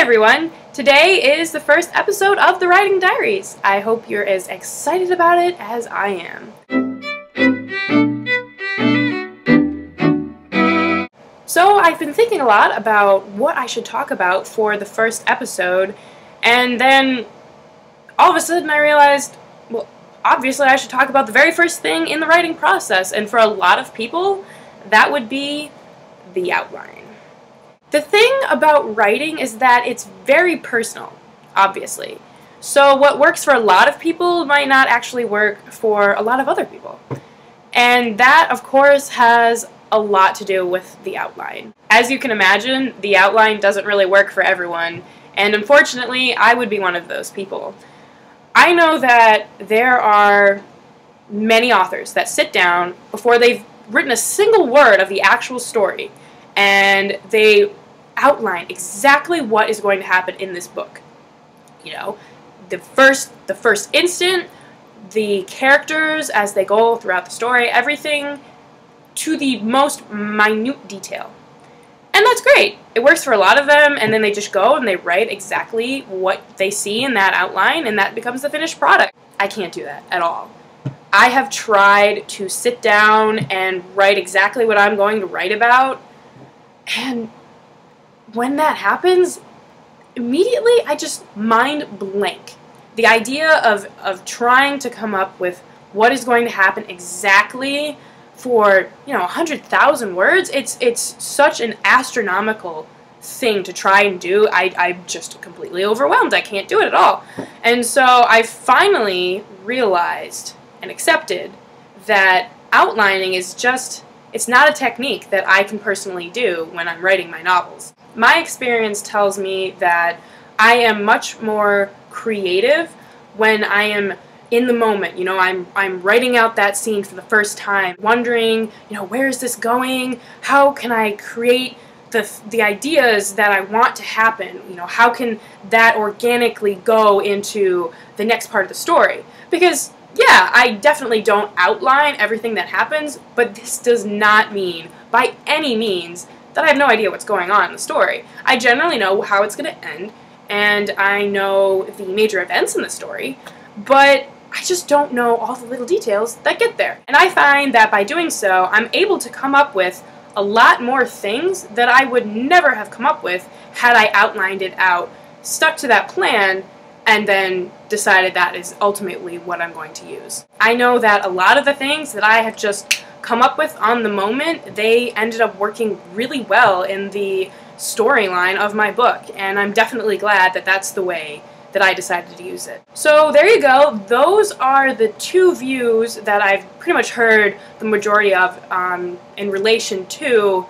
everyone! Today is the first episode of the Writing Diaries. I hope you're as excited about it as I am. So I've been thinking a lot about what I should talk about for the first episode, and then all of a sudden I realized, well, obviously I should talk about the very first thing in the writing process, and for a lot of people, that would be the outline. The thing about writing is that it's very personal, obviously. So what works for a lot of people might not actually work for a lot of other people. And that, of course, has a lot to do with the outline. As you can imagine, the outline doesn't really work for everyone, and unfortunately, I would be one of those people. I know that there are many authors that sit down before they've written a single word of the actual story, and they outline exactly what is going to happen in this book. You know, the first instant, the characters as they go throughout the story, everything to the most minute detail. And that's great. It works for a lot of them, and then they just go and they write exactly what they see in that outline, and that becomes the finished product. I can't do that at all. I have tried to sit down and write exactly what I'm going to write about, and when that happens, immediately I just mind blank. The idea of trying to come up with what is going to happen exactly for, 100,000 words, it's such an astronomical thing to try and do. I'm just completely overwhelmed. I can't do it at all. And so I finally realized and accepted that outlining is just, it's not a technique that I can personally do when I'm writing my novels. My experience tells me that I am much more creative when I am in the moment. I'm writing out that scene for the first time, wondering, where is this going? How can I create the ideas that I want to happen? How can that organically go into the next part of the story? Because yeah, I definitely don't outline everything that happens, but this does not mean, by any means, that I have no idea what's going on in the story. I generally know how it's going to end, and I know the major events in the story, but I just don't know all the little details that get there. And I find that by doing so, I'm able to come up with a lot more things that I would never have come up with had I outlined it out, stuck to that plan, and then decided that is ultimately what I'm going to use. I know that a lot of the things that I have just come up with on the moment, they ended up working really well in the storyline of my book, and I'm definitely glad that that's the way that I decided to use it. So there you go. Those are the two views that I've pretty much heard the majority of in relation to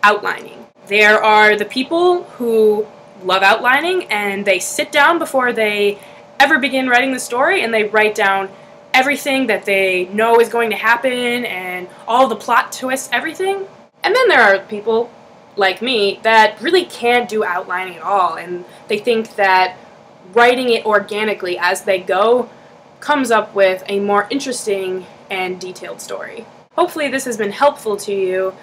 outlining. There are the people who love outlining, and they sit down before they ever begin writing the story, and they write down everything that they know is going to happen and all the plot twists, everything. And then there are people like me that really can't do outlining at all, and they think that writing it organically as they go comes up with a more interesting and detailed story. Hopefully this has been helpful to you.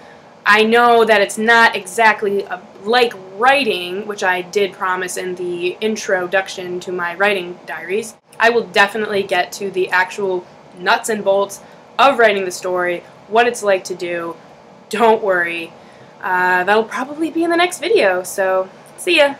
I know that it's not exactly like writing, which I did promise in the introduction to my writing diaries. I will definitely get to the actual nuts and bolts of writing the story, what it's like to do. Don't worry. That'll probably be in the next video, so see ya!